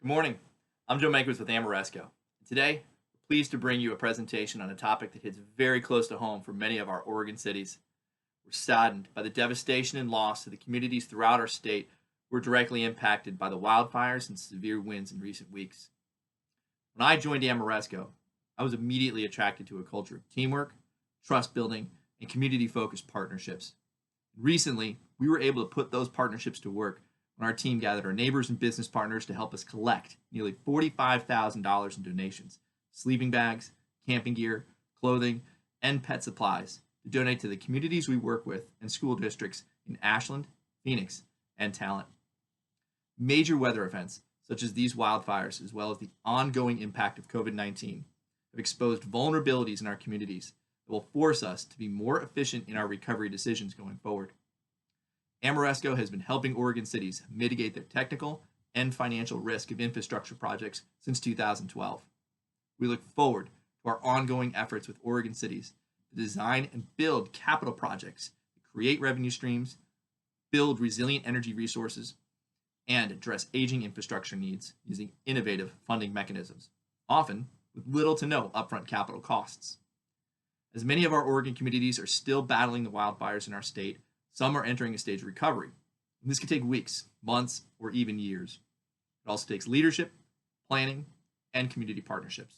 Good morning. I'm Joe Mankiewicz with Amoresco. Today, we're pleased to bring you a presentation on a topic that hits very close to home for many of our Oregon cities. We're saddened by the devastation and loss to the communities throughout our state who were directly impacted by the wildfires and severe winds in recent weeks. When I joined Amoresco, I was immediately attracted to a culture of teamwork, trust building, and community-focused partnerships. Recently, we were able to put those partnerships to work when our team gathered our neighbors and business partners to help us collect nearly $45,000 in donations, sleeping bags, camping gear, clothing, and pet supplies to donate to the communities we work with and school districts in Ashland, Phoenix, and Talent. Major weather events, such as these wildfires, as well as the ongoing impact of COVID-19, have exposed vulnerabilities in our communities that will force us to be more efficient in our recovery decisions going forward. Amoresco has been helping Oregon cities mitigate their technical and financial risk of infrastructure projects since 2012. We look forward to our ongoing efforts with Oregon cities to design and build capital projects that create revenue streams, build resilient energy resources, and address aging infrastructure needs using innovative funding mechanisms, often with little to no upfront capital costs. As many of our Oregon communities are still battling the wildfires in our state, some are entering a stage of recovery. And this could take weeks, months, or even years. It also takes leadership, planning, and community partnerships.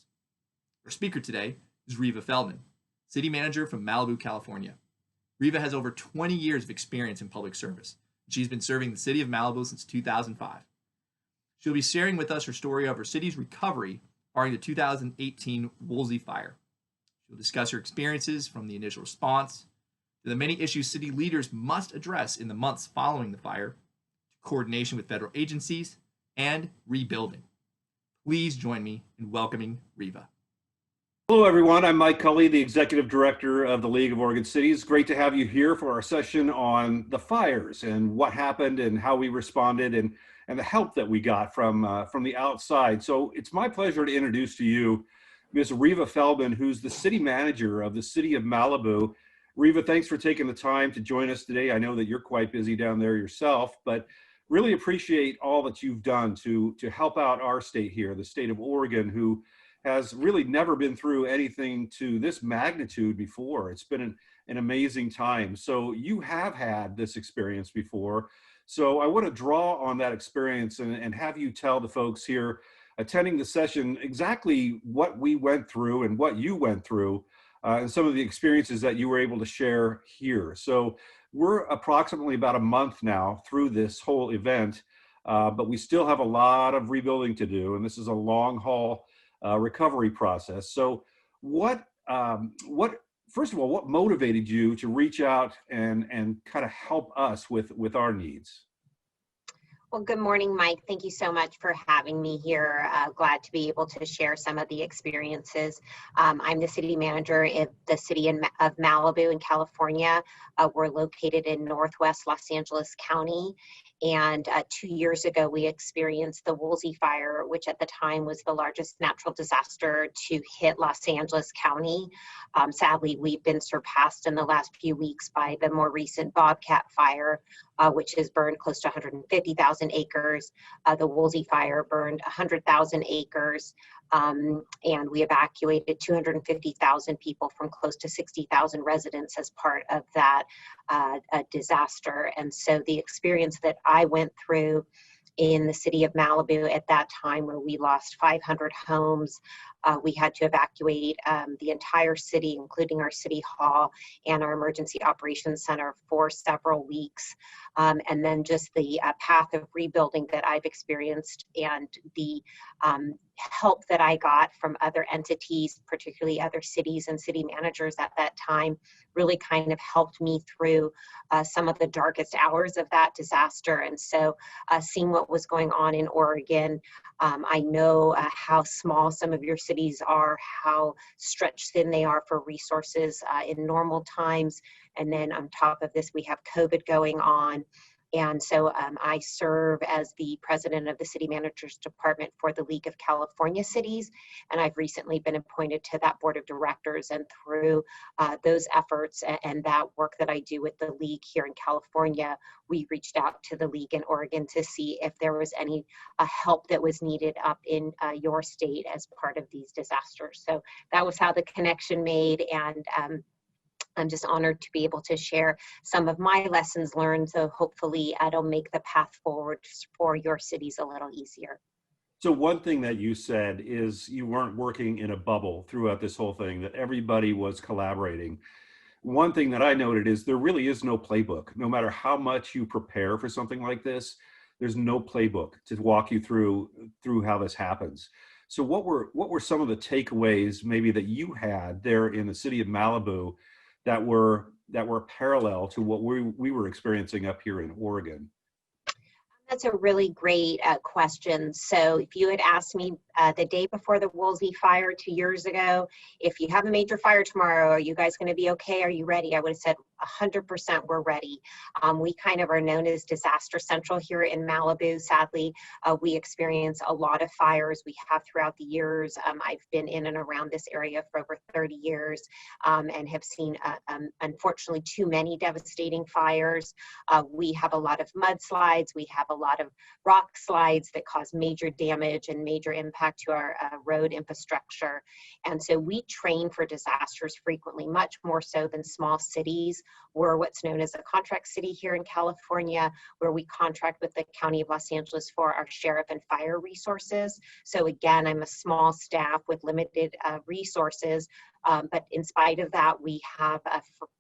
Our speaker today is Riva Feldman, City Manager from Malibu, California. Riva has over 20 years of experience in public service. She's been serving the city of Malibu since 2005. She'll be sharing with us her story of her city's recovery following the 2018 Woolsey fire. She'll discuss her experiences from the initial response to the many issues city leaders must address in the months following the fire, to coordination with federal agencies, and rebuilding. Please join me in welcoming Riva. Hello, everyone. I'm Mike Cully, the Executive Director of the League of Oregon Cities. Great to have you here for our session on the fires and what happened and how we responded and the help that we got from the outside. So it's my pleasure to introduce to you Ms. Riva Feldman, who's the City Manager of the City of Malibu. Riva, thanks for taking the time to join us today. I know that you're quite busy down there yourself, but really appreciate all that you've done to help out our state here, the state of Oregon, who has really never been through anything to this magnitude before. It's been an amazing time. So you have had this experience before. So I want to draw on that experience and have you tell the folks here attending the session exactly what we went through and what you went through and some of the experiences that you were able to share here. So we're approximately about a month now through this whole event, but we still have a lot of rebuilding to do, and this is a long haul recovery process. So first of all, what motivated you to reach out and kind of help us with our needs? Well, good morning, Mike. Thank you so much for having me here. Glad to be able to share some of the experiences. I'm the city manager of the city of Malibu in California. We're located in Northwest Los Angeles County. And 2 years ago, we experienced the Woolsey fire, which at the time was the largest natural disaster to hit Los Angeles County. Sadly, we've been surpassed in the last few weeks by the more recent Bobcat fire, which has burned close to 150,000 acres. The Woolsey fire burned 100,000 acres. And we evacuated 250,000 people from close to 60,000 residents as part of that disaster. And so the experience that I went through in the city of Malibu at that time, where we lost 500 homes, we had to evacuate the entire city, including our city hall and our emergency operations center, for several weeks. And then just the path of rebuilding that I've experienced and the help that I got from other entities, particularly other cities and city managers at that time, really kind of helped me through some of the darkest hours of that disaster. And so seeing what was going on in Oregon, I know how small some of your cities are, how stretched thin they are for resources in normal times. And then on top of this, we have COVID going on. And so I serve as the president of the city manager's department for the League of California Cities. And I've recently been appointed to that board of directors. And through those efforts and that work that I do with the League here in California, we reached out to the League in Oregon to see if there was any help that was needed up in your state as part of these disasters. So that was how the connection made, and I'm just honored to be able to share some of my lessons learned. So hopefully it'll make the path forward for your cities a little easier. So one thing that you said is you weren't working in a bubble throughout this whole thing, that everybody was collaborating. One thing that I noted is there really is no playbook. No matter how much you prepare for something like this, there's no playbook to walk you through how this happens. So what were some of the takeaways maybe that you had there in the city of Malibu that were parallel to what we were experiencing up here in Oregon? That's a really great question. So if you had asked me the day before the Woolsey fire 2 years ago, if you have a major fire tomorrow, are you guys going to be okay? Are you ready? I would have said 100% we're ready. We kind of are known as disaster central here in Malibu. Sadly, we experience a lot of fires. We have throughout the years. I've been in and around this area for over 30 years and have seen, unfortunately, too many devastating fires. We have a lot of mudslides. We have a lot of rock slides that cause major damage and major impact to our road infrastructure. And so we train for disasters frequently, much more so than small cities. We're what's known as a contract city here in California, where we contract with the County of Los Angeles for our sheriff and fire resources. So again, I'm a small staff with limited resources. But in spite of that, we have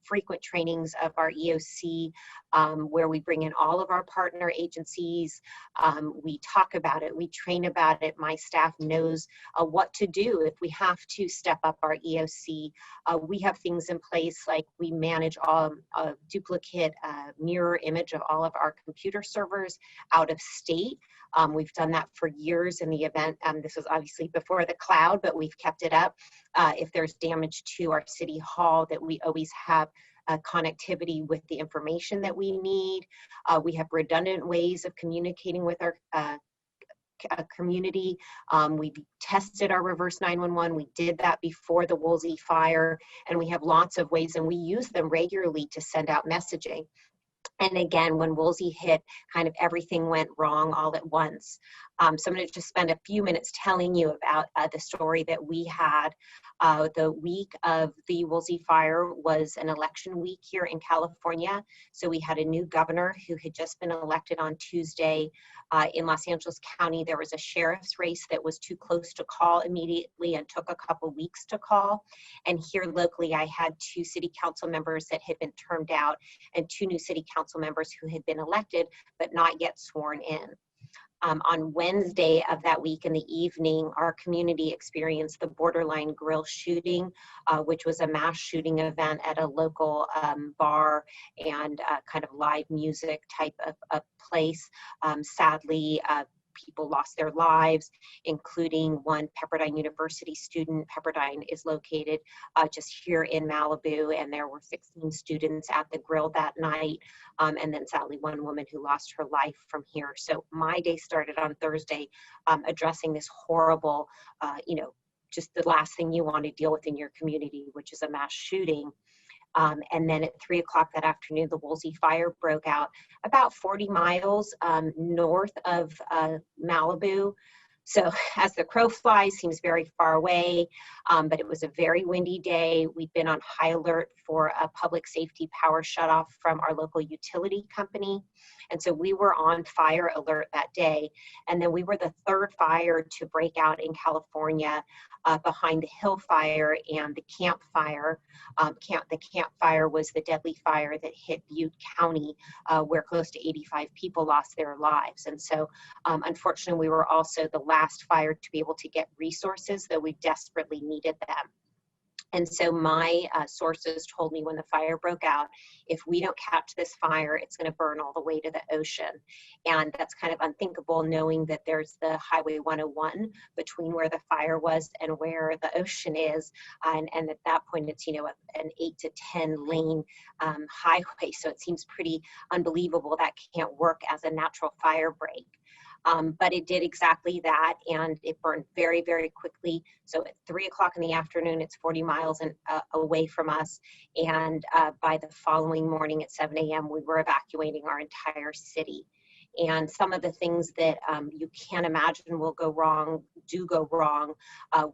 frequent trainings of our EOC where we bring in all of our partner agencies. We talk about it, we train about it. My staff knows what to do if we have to step up our EOC. We have things in place like we manage a duplicate mirror image of all of our computer servers out of state. We've done that for years in the event. This was obviously before the cloud, but we've kept it up. If there's damage to our city hall, that we always have connectivity with the information that we need. We have redundant ways of communicating with our community. We tested our reverse 911. We did that before the Woolsey fire, and we have lots of ways, and we use them regularly to send out messaging. And again, when Woolsey hit, kind of everything went wrong all at once. So I'm going to just spend a few minutes telling you about the story that we had. The week of the Woolsey fire was an election week here in California. So we had a new governor who had just been elected on Tuesday. In Los Angeles County, there was a sheriff's race that was too close to call immediately and took a couple weeks to call. And here locally, I had 2 city council members that had been termed out and 2 new city council members who had been elected but not yet sworn in. On Wednesday of that week in the evening, our community experienced the Borderline Grill shooting, which was a mass shooting event at a local bar and kind of live music type of place. Sadly, people lost their lives, including one Pepperdine University student. Pepperdine is located just here in Malibu, and there were 16 students at the grill that night. And then sadly, one woman who lost her life from here. So my day started on Thursday addressing this horrible, just the last thing you want to deal with in your community, which is a mass shooting. And then at 3 o'clock that afternoon, the Woolsey fire broke out about 40 miles north of Malibu. So as the crow flies, seems very far away, but it was a very windy day. We've been on high alert for a public safety power shutoff from our local utility company. And so we were on fire alert that day. And then we were the 3rd fire to break out in California behind the Hill Fire and the Camp Fire. The Camp Fire was the deadly fire that hit Butte County, where close to 85 people lost their lives. And so unfortunately, we were also the last fire to be able to get resources, though we desperately needed them. And so my sources told me when the fire broke out, if we don't catch this fire, it's going to burn all the way to the ocean. And that's kind of unthinkable, knowing that there's the Highway 101 between where the fire was and where the ocean is. And at that point, it's, an 8 to 10 lane highway. So it seems pretty unbelievable that can't work as a natural fire break. But it did exactly that, and it burned very, very quickly. So at 3 o'clock in the afternoon, it's 40 miles away from us. And by the following morning at 7 a.m., we were evacuating our entire city. And some of the things that you can't imagine will go wrong, do go wrong.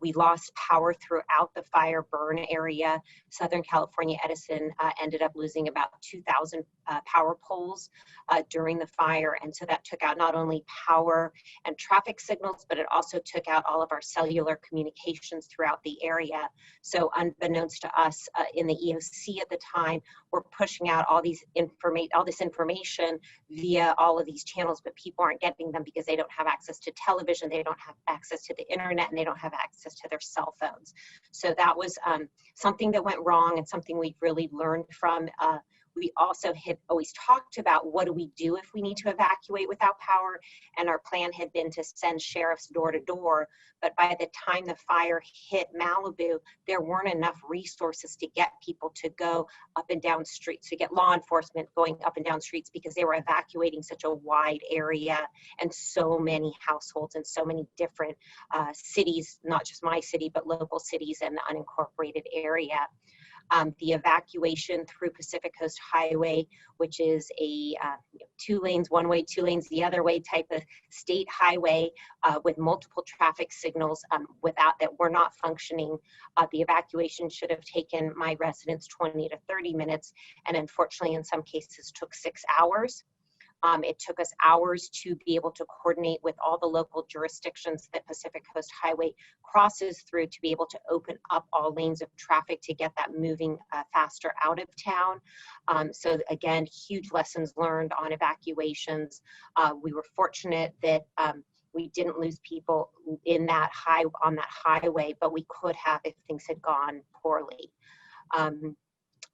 We lost power throughout the fire burn area. Southern California Edison ended up losing about 2,000 power poles during the fire. And so that took out not only power and traffic signals, but it also took out all of our cellular communications throughout the area. So unbeknownst to us in the EOC at the time, we're pushing out all this information via all of these channels, but people aren't getting them because they don't have access to television, they don't have access to the internet, and they don't have access to their cell phones. So that was something that went wrong, and something we've really learned from. We also had always talked about, what do we do if we need to evacuate without power? And our plan had been to send sheriffs door to door. But by the time the fire hit Malibu, there weren't enough resources to get people to go up and down streets, to get law enforcement going up and down streets, because they were evacuating such a wide area and so many households and so many different cities, not just my city, but local cities and the unincorporated area. The evacuation through Pacific Coast Highway, which is a 2 lanes, one way, 2 lanes the other way type of state highway with multiple traffic signals that were not functioning. The evacuation should have taken my residents 20 to 30 minutes, and unfortunately in some cases took 6 hours. It took us hours to be able to coordinate with all the local jurisdictions that Pacific Coast Highway crosses through to be able to open up all lanes of traffic to get that moving faster out of town. So again, huge lessons learned on evacuations. We were fortunate that we didn't lose people on that highway, but we could have if things had gone poorly.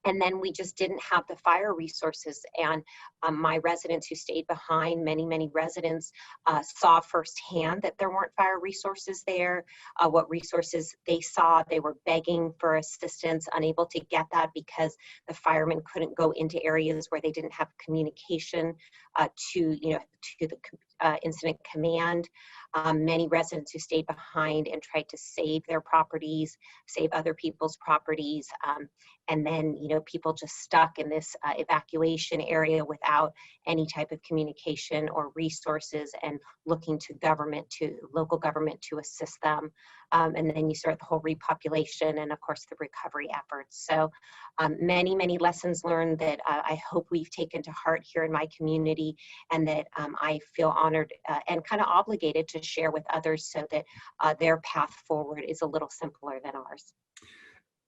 And then we just didn't have the fire resources. And my residents who stayed behind, many residents saw firsthand that there weren't fire resources there. What resources they saw, they were begging for assistance, unable to get that because the firemen couldn't go into areas where they didn't have communication to the incident command. Many residents who stayed behind and tried to save their properties, save other people's properties, and then people just stuck in this evacuation area without any type of communication or resources, and looking to local government to assist them. And then you start the whole repopulation and of course the recovery efforts. So many lessons learned that I hope we've taken to heart here in my community, and that I feel honored and kind of obligated to share with others so that their path forward is a little simpler than ours.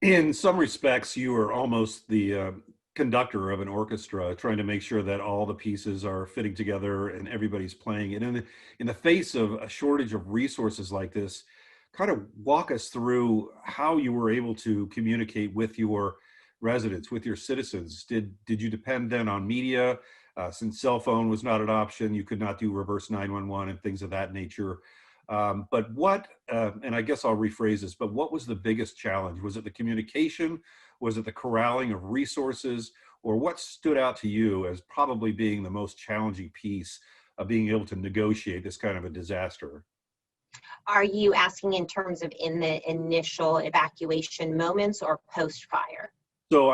In some respects, you are almost the conductor of an orchestra, trying to make sure that all the pieces are fitting together and everybody's playing. And in the face of a shortage of resources like this, kind of walk us through how you were able to communicate with your residents, with your citizens. Did you depend then on media? Since cell phone was not an option, you could not do reverse 911 and things of that nature. But what, and I guess I'll rephrase this, but what was the biggest challenge? Was it the communication? Was it the corralling of resources? Or what stood out to you as probably being the most challenging piece of being able to negotiate this kind of a disaster? Are you asking in terms of in the initial evacuation moments or post-fire? So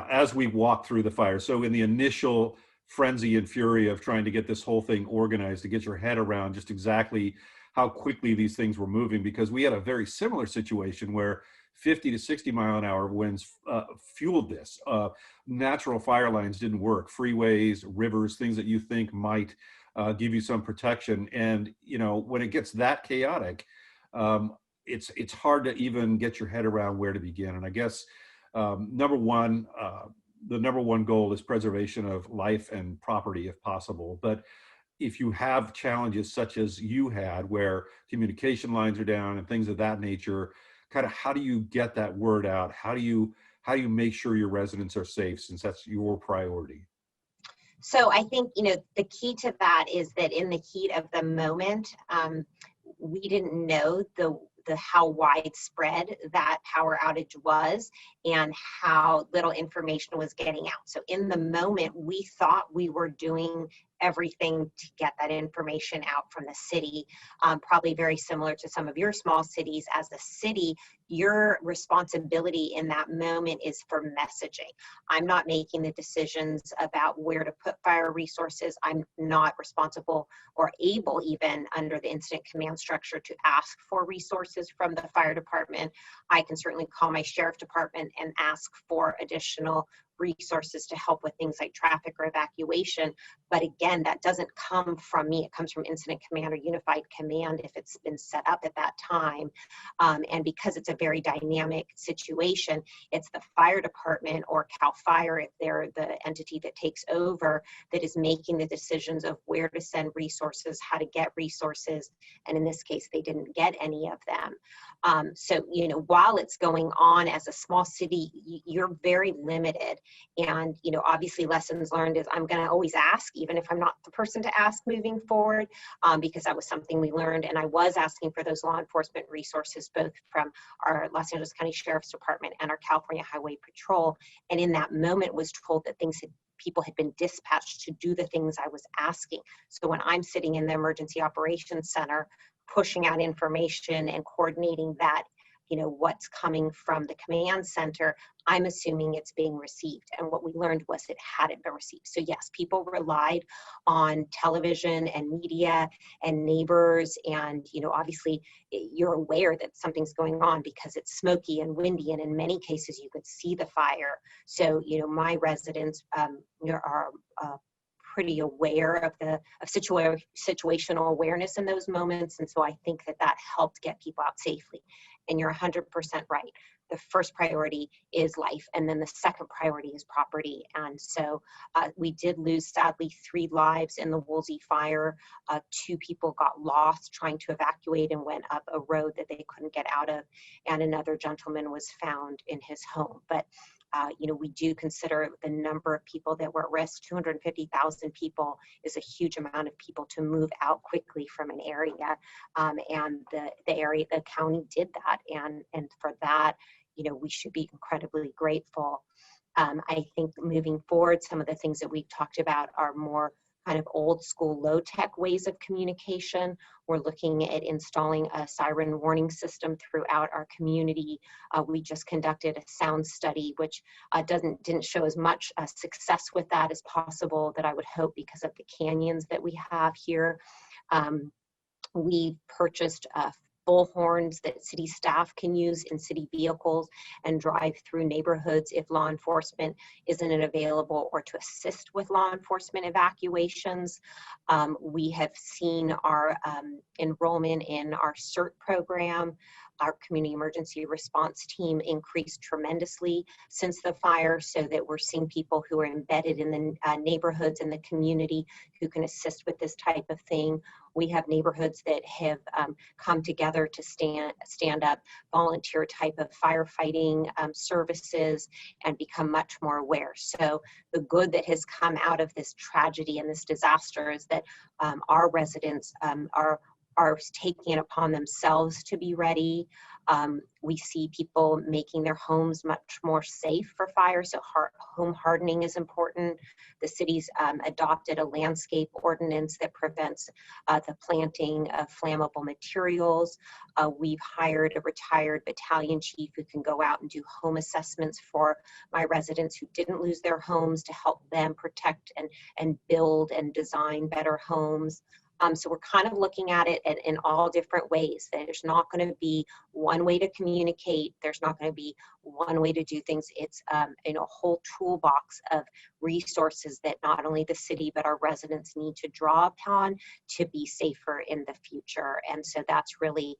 as we walk through the fire. So in the initial frenzy and fury of trying to get this whole thing organized, to get your head around just exactly how quickly these things were moving, because we had a very similar situation where 50 to 60 mile an hour winds fueled this. Natural fire lines didn't work, freeways, rivers, things that you think might give you some protection. And when it gets that chaotic, it's hard to even get your head around where to begin. And I guess the number one goal is preservation of life and property if possible. But if you have challenges such as you had, where communication lines are down and things of that nature, kind of how do you get that word out? How do you make sure your residents are safe, since that's your priority? So I think, the key to that is that in the heat of the moment, we didn't know the how widespread that power outage was and how little information was getting out. So in the moment, we thought we were doing everything to get that information out from the city, probably very similar to some of your small cities. As a city, your responsibility in that moment is for messaging. I'm not making the decisions about where to put fire resources. I'm not responsible or able, even under the incident command structure, to ask for resources from the fire department. I can certainly call my sheriff department and ask for additional resources to help with things like traffic or evacuation. But again, that doesn't come from me. It comes from Incident Command or Unified Command if it's been set up at that time. And because it's a very dynamic situation, it's the fire department or CAL FIRE, if they're the entity that takes over, that is making the decisions of where to send resources, how to get resources. And in this case, they didn't get any of them. So, while it's going on as a small city, you're very limited. And, obviously lessons learned is I'm going to always ask, even if I'm not the person to ask moving forward, because that was something we learned. And I was asking for those law enforcement resources, both from our Los Angeles County Sheriff's Department and our California Highway Patrol. And in that moment was told that people had been dispatched to do the things I was asking. So when I'm sitting in the Emergency Operations Center, pushing out information and coordinating that, what's coming from the command center, I'm assuming it's being received. And what we learned was it hadn't been received. So yes, people relied on television and media and neighbors. And, obviously you're aware that something's going on because it's smoky and windy. And in many cases you could see the fire. So, my residents are pretty aware of situational awareness in those moments. And so I think that helped get people out safely. And you're 100% right. The first priority is life, and then the second priority is property. And so we did lose, sadly, 3 lives in the Woolsey fire. 2 people got lost trying to evacuate and went up a road that they couldn't get out of, and another gentleman was found in his home. But we do consider the number of people that were at risk. 250,000 people is a huge amount of people to move out quickly from an area. And the county did that. And for that, we should be incredibly grateful. I think moving forward, some of the things that we've talked about are more kind of old school, low tech ways of communication. We're looking at installing a siren warning system throughout our community. We just conducted a sound study, which didn't show as much success with that as possible that I would hope because of the canyons that we have here. We purchased bullhorns that city staff can use in city vehicles and drive through neighborhoods if law enforcement isn't available, or to assist with law enforcement evacuations. We have seen our enrollment in our CERT program, our community emergency response team, increased tremendously since the fire, so that we're seeing people who are embedded in the neighborhoods and the community who can assist with this type of thing. We have neighborhoods that have come together to stand up volunteer type of firefighting services and become much more aware. So the good that has come out of this tragedy and this disaster is that our residents are taking it upon themselves to be ready. We see people making their homes much more safe for fire, so home hardening is important. The city's adopted a landscape ordinance that prevents the planting of flammable materials. We've hired a retired battalion chief who can go out and do home assessments for my residents who didn't lose their homes, to help them protect and build and design better homes. So we're kind of looking at it in all different ways. There's not going to be one way to communicate. There's not going to be one way to do things. It's a whole toolbox of resources that not only the city but our residents need to draw upon to be safer in the future. And so that's really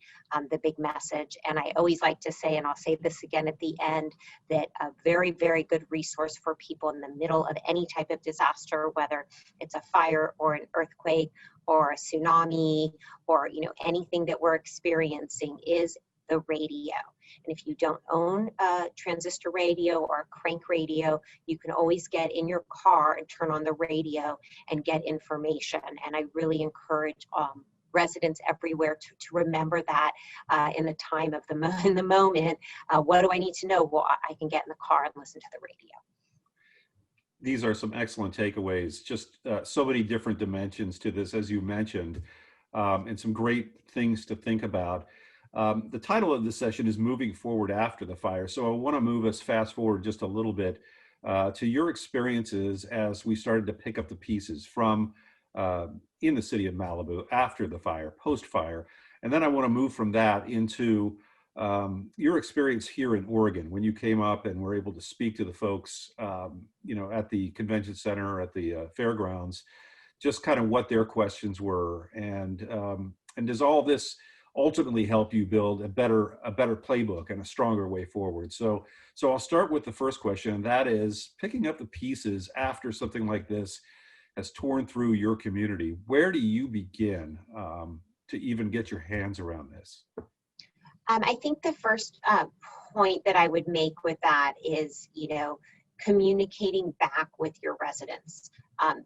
the big message. And I always like to say, and I'll say this again at the end, that a very, very good resource for people in the middle of any type of disaster, whether it's a fire or an earthquake or a tsunami or anything that we're experiencing, is the radio. And if you don't own a transistor radio or a crank radio, you can always get in your car and turn on the radio and get information. And I really encourage residents everywhere to remember that in the time of in the moment. What do I need to know? Well, I can get in the car and listen to the radio. These are some excellent takeaways. Just so many different dimensions to this, as you mentioned, and some great things to think about. The title of this session is Moving Forward After the Fire. So I want to move us fast forward just a little bit to your experiences as we started to pick up the pieces from in the city of Malibu after the fire, post-fire. And then I want to move from that into your experience here in Oregon when you came up and were able to speak to the folks, at the convention center, at the fairgrounds, just kind of what their questions were, and does all this ultimately help you build a better playbook and a stronger way forward? So I'll start with the first question, and that is picking up the pieces after something like this has torn through your community. Where do you begin to even get your hands around this? I think the first point that I would make with that is, communicating back with your residents.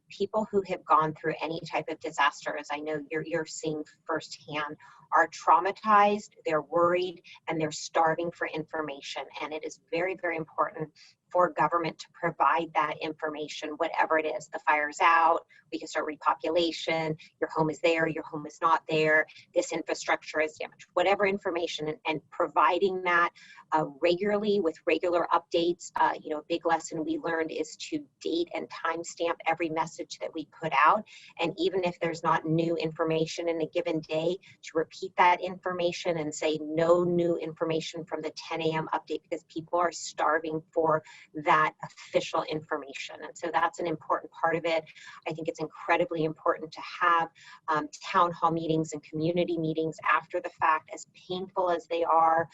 People who have gone through any type of disaster, as I know you're seeing firsthand, are traumatized, they're worried, and they're starving for information. And it is very, very important for government to provide that information, whatever it is. The fire's out, we can start repopulation, your home is there, your home is not there, this infrastructure is damaged, whatever information, and providing that regularly with regular updates. A big lesson we learned is to date and timestamp every message that we put out. And even if there's not new information in a given day, to repeat that information and say no new information from the 10 a.m. update, because people are starving for that official information. And so that's an important part of it. I think it's incredibly important to have town hall meetings and community meetings after the fact, as painful as they are.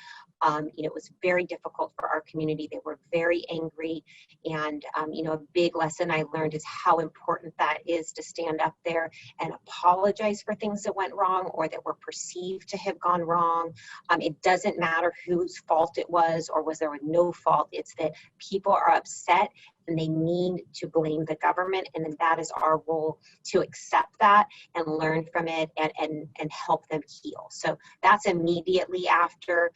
It was very difficult for our community. They were very angry. And, a big lesson I learned is how important that is to stand up there and apologize for things that went wrong or that were perceived to have gone wrong. It doesn't matter whose fault it was or was there no fault. It's that people are upset and they need to blame the government. And then that is our role to accept that and learn from it and help them heal. So that's immediately after.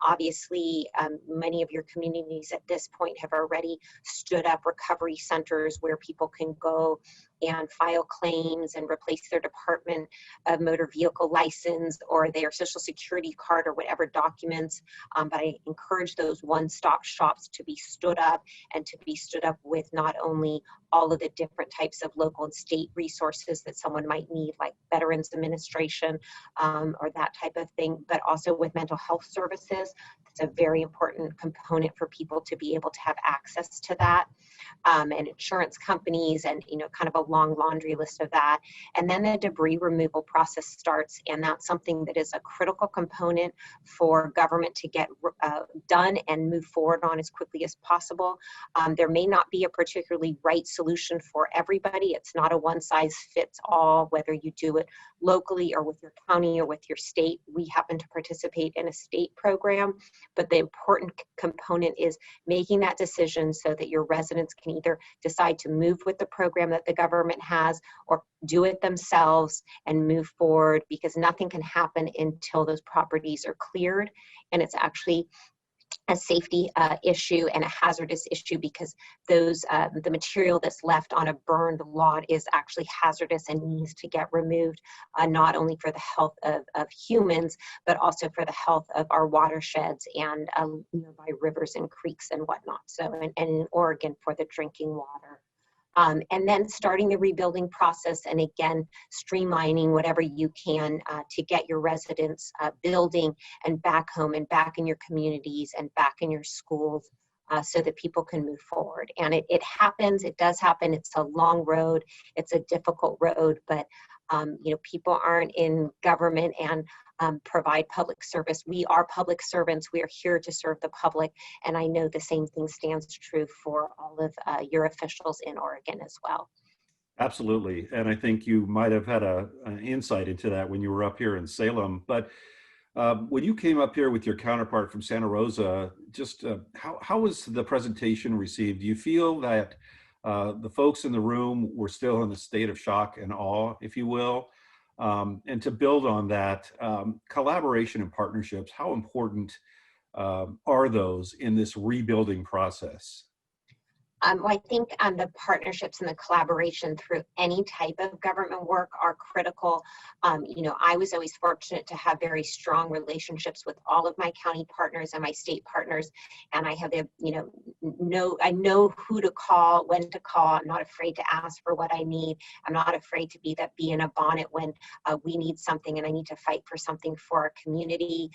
Obviously, many of your communities at this point have already stood up recovery centers where people can go and file claims and replace their Department of Motor Vehicle license or their Social Security card or whatever documents. But I encourage those one-stop shops to be stood up and to be stood up with not only all of the different types of local and state resources that someone might need, like Veterans Administration or that type of thing, but also with mental health services. It's a very important component for people to be able to have access to that, and insurance companies, and kind of a long laundry list of that. And then the debris removal process starts, and that's something that is a critical component for government to get done and move forward on as quickly as possible. There may not be a particularly right solution for everybody. It's not a one-size-fits-all, whether you do it locally or with your county or with your state. We happen to participate in a state program, but the important component is making that decision so that your residents can either decide to move with the program that the government has or do it themselves and move forward, because nothing can happen until those properties are cleared. And it's actually a safety issue and a hazardous issue, because those the material that's left on a burned lot is actually hazardous and needs to get removed, not only for the health of humans, but also for the health of our watersheds and nearby rivers and creeks and whatnot. So, and in Oregon for the drinking water. And then starting the rebuilding process, and again, streamlining whatever you can to get your residents building and back home and back in your communities and back in your schools so that people can move forward. And it happens, it does happen. It's a long road, it's a difficult road, but people aren't in government and provide public service. We are public servants. We are here to serve the public. And I know the same thing stands true for all of your officials in Oregon as well. Absolutely. And I think you might have had an insight into that when you were up here in Salem. But When you came up here with your counterpart from Santa Rosa, just how was the presentation received? Do you feel that the folks in the room were still in a state of shock and awe, if you will? And to build on that, collaboration and partnerships, how important are those in this rebuilding process? Well, I think the partnerships and the collaboration through any type of government work are critical. I was always fortunate to have very strong relationships with all of my county partners and my state partners, and I have, I know who to call, when to call. I'm not afraid to ask for what I need. I'm not afraid to be in a bonnet when we need something and I need to fight for something for our community.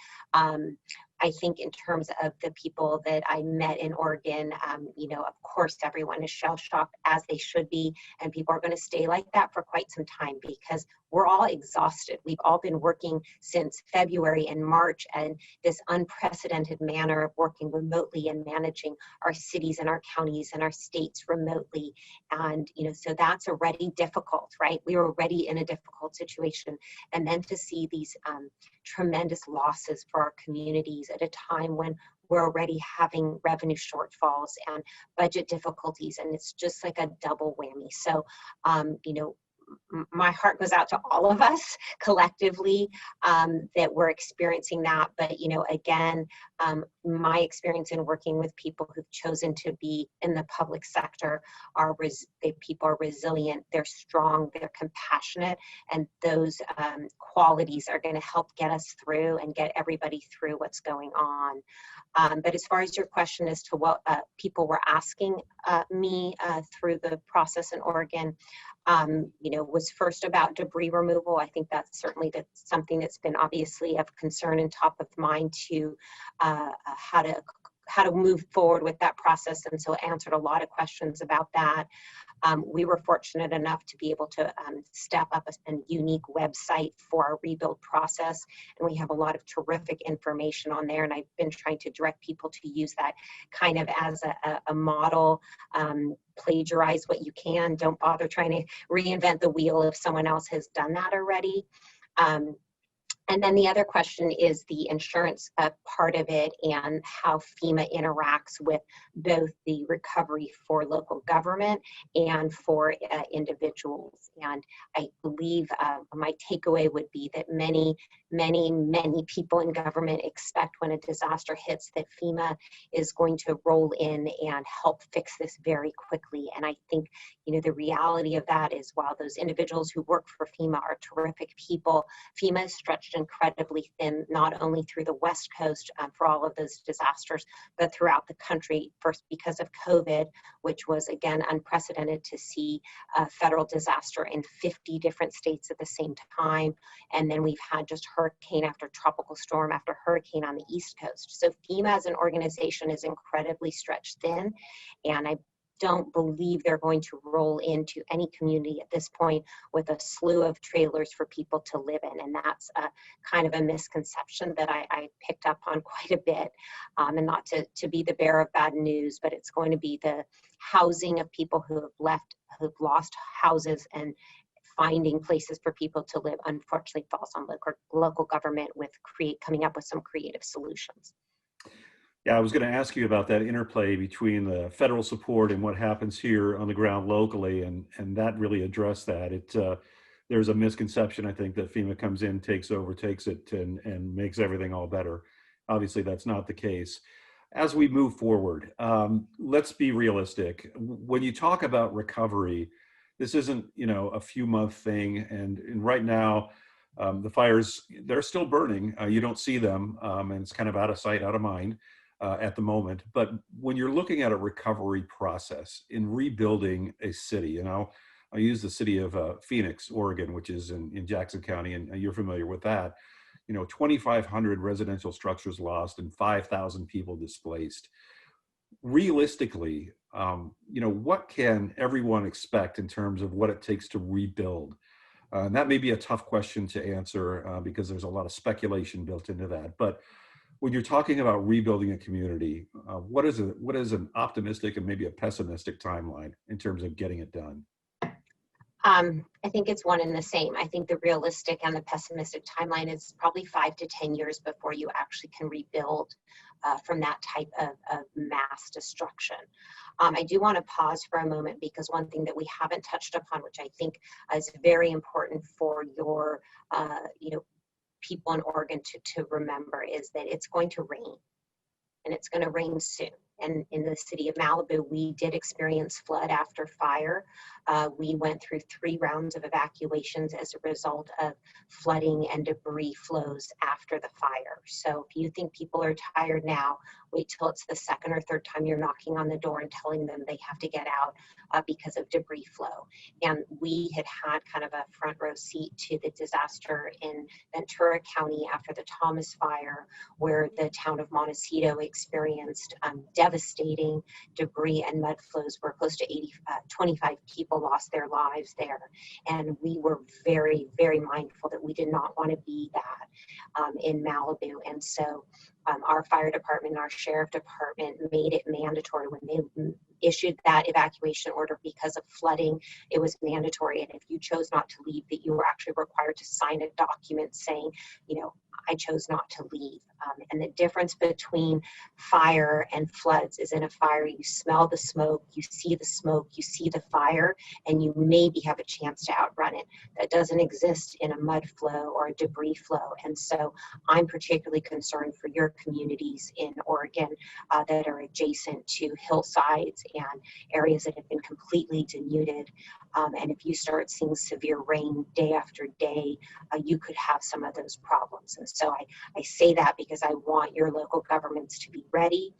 I think in terms of the people that I met in Oregon, of course, everyone is shell-shocked, as they should be, and people are going to stay like that for quite some time because we're all exhausted. We've all been working since February and March, and this unprecedented manner of working remotely and managing our cities and our counties and our states remotely. And, so that's already difficult, right? We were already in a difficult situation. And then to see these tremendous losses for our communities at a time when we're already having revenue shortfalls and budget difficulties, and it's just like a double whammy. So, my heart goes out to all of us collectively that we're experiencing that. But, again, my experience in working with people who've chosen to be in the public sector people are resilient, they're strong, they're compassionate, and those qualities are going to help get us through and get everybody through what's going on. But as far as your question as to what people were asking me through the process in Oregon, was first about debris removal. I think that's certainly something that's been obviously of concern and top of mind to how to move forward with that process. And so I answered a lot of questions about that. We were fortunate enough to be able to step up a unique website for our rebuild process. And we have a lot of terrific information on there. And I've been trying to direct people to use that kind of as a model. Plagiarize what you can. Don't bother trying to reinvent the wheel if someone else has done that already. And then the other question is the insurance part of it and how FEMA interacts with both the recovery for local government and for individuals. And I believe my takeaway would be that many people in government expect when a disaster hits that FEMA is going to roll in and help fix this very quickly. And I think, the reality of that is while those individuals who work for FEMA are terrific people, FEMA is stretched incredibly thin, not only through the West Coast for all of those disasters, but throughout the country, first because of COVID, which was again unprecedented to see a federal disaster in 50 different states at the same time. And then we've had just hurricane after tropical storm after hurricane on the East Coast. So FEMA as an organization is incredibly stretched thin, and I don't believe they're going to roll into any community at this point with a slew of trailers for people to live in. And that's a kind of a misconception that I picked up on quite a bit. And not to be the bearer of bad news, but it's going to be the housing of people who've lost houses, and finding places for people to live, unfortunately falls on local government with coming up with some creative solutions. Yeah, I was going to ask you about that interplay between the federal support and what happens here on the ground locally, and that really addressed that. There's a misconception, I think, that FEMA comes in, takes it, and makes everything all better. Obviously, that's not the case. As we move forward, let's be realistic. When you talk about recovery, this isn't a few month thing, and right now, the fires, they're still burning. You don't see them, and it's kind of out of sight, out of mind. At the moment. But when you're looking at a recovery process in rebuilding a city, I use the city of Phoenix, Oregon, which is in Jackson County, and you're familiar with that. 2,500 residential structures lost and 5,000 people displaced. Realistically, what can everyone expect in terms of what it takes to rebuild? And that may be a tough question to answer because there's a lot of speculation built into that. But when you're talking about rebuilding a community, what is an optimistic and maybe a pessimistic timeline in terms of getting it done? I think it's one and the same. I think the realistic and the pessimistic timeline is probably 5 to 10 years before you actually can rebuild from that type of mass destruction. I do want to pause for a moment because one thing that we haven't touched upon, which I think is very important for your people in Oregon to remember, is that it's going to rain, and it's going to rain soon. And in the city of Malibu, we did experience flood after fire. We went through 3 rounds of evacuations as a result of flooding and debris flows after the fire. So if you think people are tired now, wait till it's the 2nd or 3rd time you're knocking on the door and telling them they have to get out because of debris flow. And we had kind of a front row seat to the disaster in Ventura County after the Thomas fire, where the town of Montecito experienced devastating debris and mud flows where close to 25 people lost their lives there. And we were very, very mindful that we did not want to be that in Malibu. And so our fire department, our sheriff department made it mandatory when they issued that evacuation order because of flooding. It was mandatory. And if you chose not to leave, that you were actually required to sign a document saying, I chose not to leave. And the difference between fire and floods is in a fire, you smell the smoke, you see the smoke, you see the fire, and you maybe have a chance to outrun it. That doesn't exist in a mud flow or a debris flow. And so I'm particularly concerned for your communities in Oregon that are adjacent to hillsides and areas that have been completely denuded. And if you start seeing severe rain day after day, you could have some of those problems. And so I say that because I want your local governments to be ready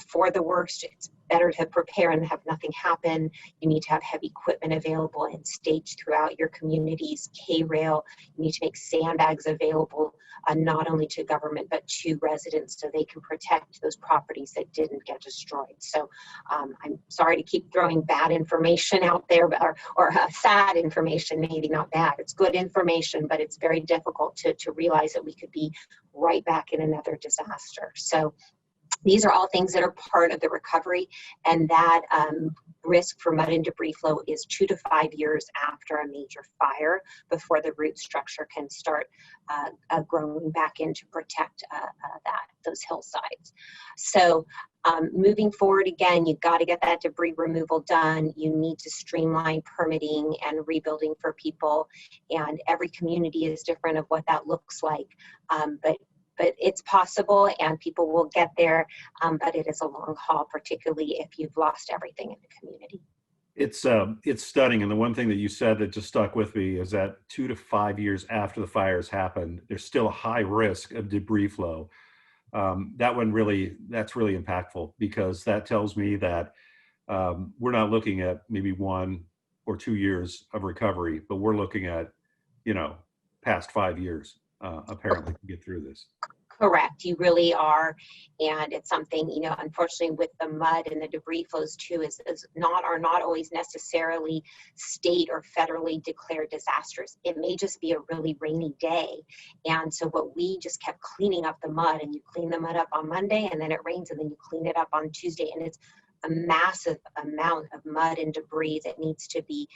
for the worst. It's better to prepare and have nothing happen. You need to have heavy equipment available and staged throughout your communities, K-rail. You need to make sandbags available, not only to government, but to residents so they can protect those properties that didn't get destroyed. So I'm sorry to keep throwing bad information out there, or sad information, maybe not bad. It's good information, but it's very difficult to realize that we could be right back in another disaster. So these are all things that are part of the recovery, and that risk for mud and debris flow is 2 to 5 years after a major fire before the root structure can start growing back in to protect those hillsides. So moving forward, again, you've got to get that debris removal done. You need to streamline permitting and rebuilding for people, and every community is different of what that looks like. But it's possible, and people will get there, but it is a long haul, particularly if you've lost everything in the community. It's stunning. And the one thing that you said that just stuck with me is that 2 to 5 years after the fires happened, there's still a high risk of debris flow. That's really impactful, because that tells me that we're not looking at maybe 1 or 2 years of recovery, but we're looking at, past 5 years. Apparently, to get through this. Correct, you really are, and it's something, unfortunately with the mud and the debris flows too, are not always necessarily state or federally declared disasters. It may just be a really rainy day, and so what we just kept cleaning up the mud, and you clean the mud up on Monday, and then it rains, and then you clean it up on Tuesday, and it's a massive amount of mud and debris that needs to be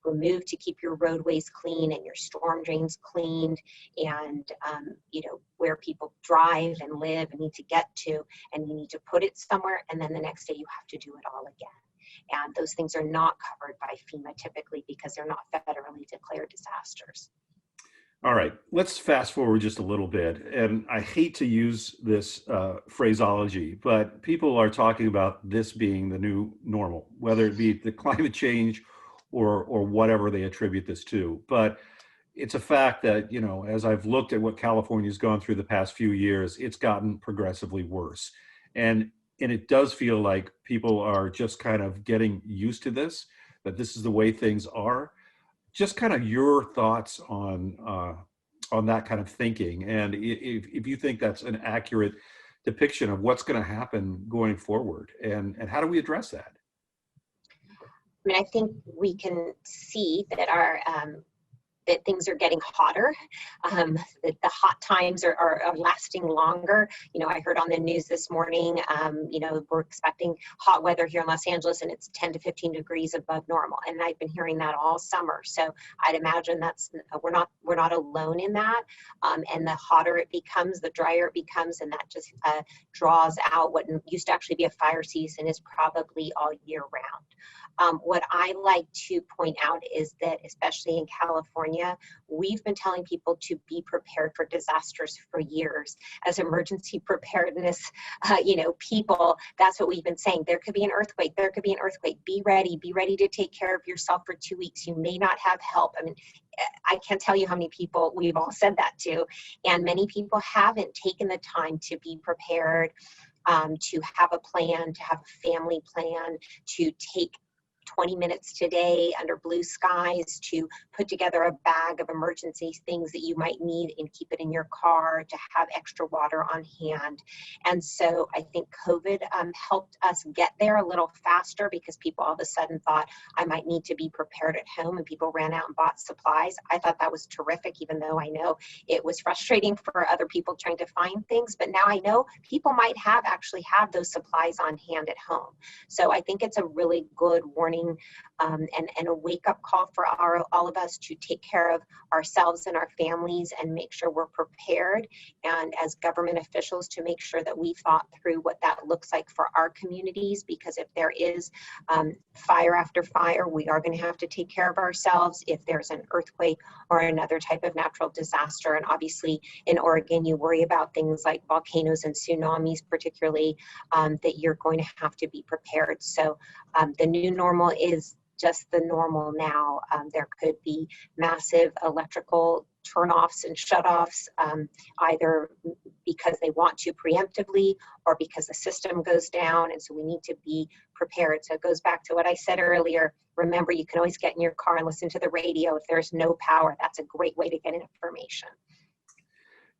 removed to keep your roadways clean and your storm drains cleaned, and where people drive and live and need to get to, and you need to put it somewhere, and then the next day you have to do it all again. And those things are not covered by FEMA typically because they're not federally declared disasters. All right, let's fast forward just a little bit. And I hate to use this phraseology, but people are talking about this being the new normal, whether it be the climate change or whatever they attribute this to. But it's a fact that, as I've looked at what California's gone through the past few years, it's gotten progressively worse. And it does feel like people are just kind of getting used to this, that this is the way things are. Just kind of your thoughts on that kind of thinking, and if you think that's an accurate depiction of what's going to happen going forward, and how do we address that? I think we can see that our that things are getting hotter, that the hot times are lasting longer. You know, I heard on the news this morning, you know, we're expecting hot weather here in Los Angeles, and it's 10 to 15 degrees above normal. And I've been hearing that all summer. So I'd imagine that's, we're not alone in that. And the hotter it becomes, the drier it becomes, and that just draws out what used to actually be a fire season is probably all year round. What I like to point out is that, especially in California, we've been telling people to be prepared for disasters for years. As emergency preparedness, you know, people, that's what we've been saying. There could be an earthquake. There could be an earthquake. Be ready. Be ready to take care of yourself for 2 weeks. You may not have help. I mean, I can't tell you how many people we've all said that to, and many people haven't taken the time to be prepared, to have a plan, to have a family plan, to take 20 minutes today under blue skies to put together a bag of emergency things that you might need and keep it in your car, to have extra water on hand. And so I think COVID helped us get there a little faster, because people all of a sudden thought, I might need to be prepared at home, and people ran out and bought supplies. I thought that was terrific, even though I know it was frustrating for other people trying to find things. But now I know people might actually have those supplies on hand at home. So I think it's a really good warning and a wake-up call for all of us to take care of ourselves and our families and make sure we're prepared, and as government officials to make sure that we've thought through what that looks like for our communities, because if there is fire after fire, we are going to have to take care of ourselves. If there's an earthquake or another type of natural disaster, and obviously in Oregon you worry about things like volcanoes and tsunamis particularly, that you're going to have to be prepared. So the new normal is just the normal now. There could be massive electrical turnoffs and shutoffs, either because they want to preemptively or because the system goes down, and so we need to be prepared. So it goes back to what I said earlier. Remember, you can always get in your car and listen to the radio. If there's no power, that's a great way to get information.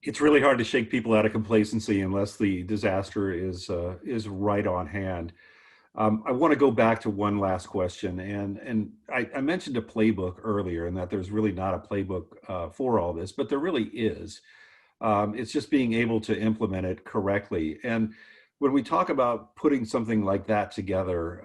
It's really hard to shake people out of complacency unless the disaster is right on hand. I want to go back to one last question, and I mentioned a playbook earlier, and that there's really not a playbook for all this, but there really is. It's just being able to implement it correctly. And when we talk about putting something like that together,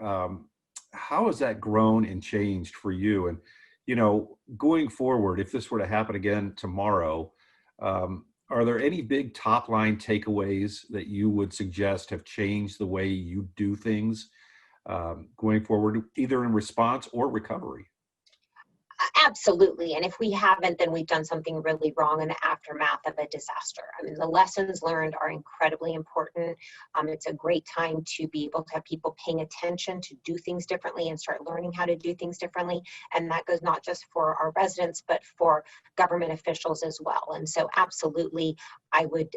how has that grown and changed for you? And, you know, going forward, if this were to happen again tomorrow, are there any big top line takeaways that you would suggest have changed the way you do things going forward, either in response or recovery? Absolutely. And if we haven't, then we've done something really wrong in the aftermath of a disaster. I mean, the lessons learned are incredibly important. It's a great time to be able to have people paying attention to do things differently and start learning how to do things differently. And that goes not just for our residents, but for government officials as well. And so absolutely, I would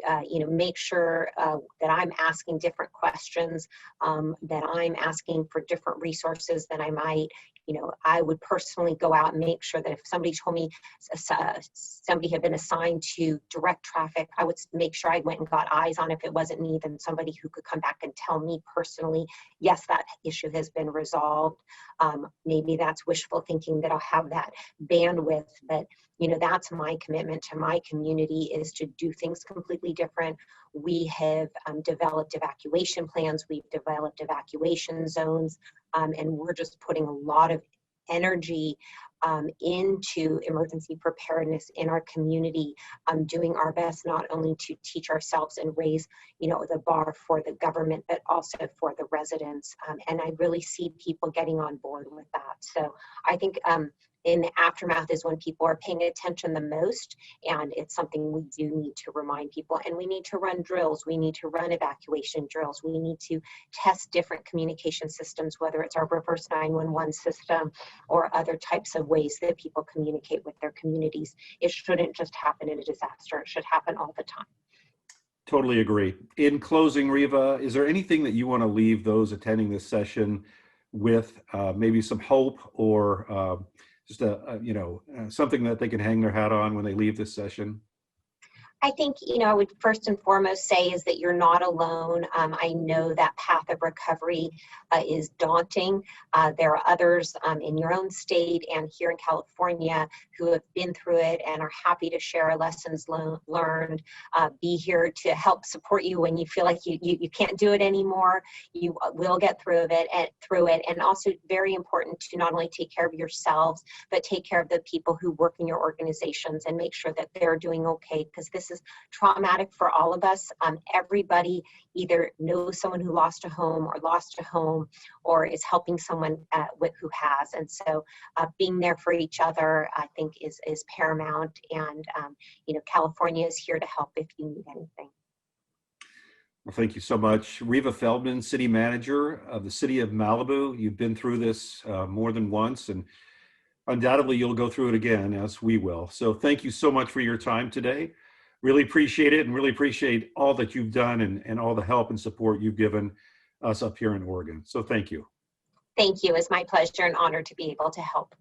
make sure that I'm asking different questions, that I'm asking for different resources than I might. I would personally go out and make sure that if somebody told me somebody had been assigned to direct traffic, I would make sure I went and got eyes on, if it wasn't me, then somebody who could come back and tell me personally, yes, that issue has been resolved. Maybe that's wishful thinking that I'll have that bandwidth, but that's my commitment to my community, is to do things completely different. We have developed evacuation plans. We've developed evacuation zones, and we're just putting a lot of energy into emergency preparedness in our community, doing our best not only to teach ourselves and raise, the bar for the government, but also for the residents. And I really see people getting on board with that. So I think in the aftermath is when people are paying attention the most, and it's something we do need to remind people. And we need to run drills. We need to run evacuation drills. We need to test different communication systems, whether it's our reverse 911 system or other types of ways that people communicate with their communities. It shouldn't just happen in a disaster. It should happen all the time. Totally agree. In closing, Riva, is there anything that you want to leave those attending this session with, maybe some hope, or just something that they can hang their hat on when they leave this session? I think, I would first and foremost say is that you're not alone. I know that path of recovery is daunting. There are others in your own state and here in California who have been through it and are happy to share lessons learned, be here to help support you when you feel like you can't do it anymore. You will get through it. And also very important to not only take care of yourselves, but take care of the people who work in your organizations and make sure that they're doing okay, because this is traumatic for all of us. Everybody either knows someone who lost a home or is helping someone who has. And so being there for each other, I think is paramount. And, California is here to help if you need anything. Well, thank you so much. Reva Feldman, City Manager of the City of Malibu. You've been through this more than once, and undoubtedly you'll go through it again, as we will. So thank you so much for your time today. Really appreciate it, and really appreciate all that you've done and all the help and support you've given us up here in Oregon. So thank you. Thank you. It's my pleasure and honor to be able to help.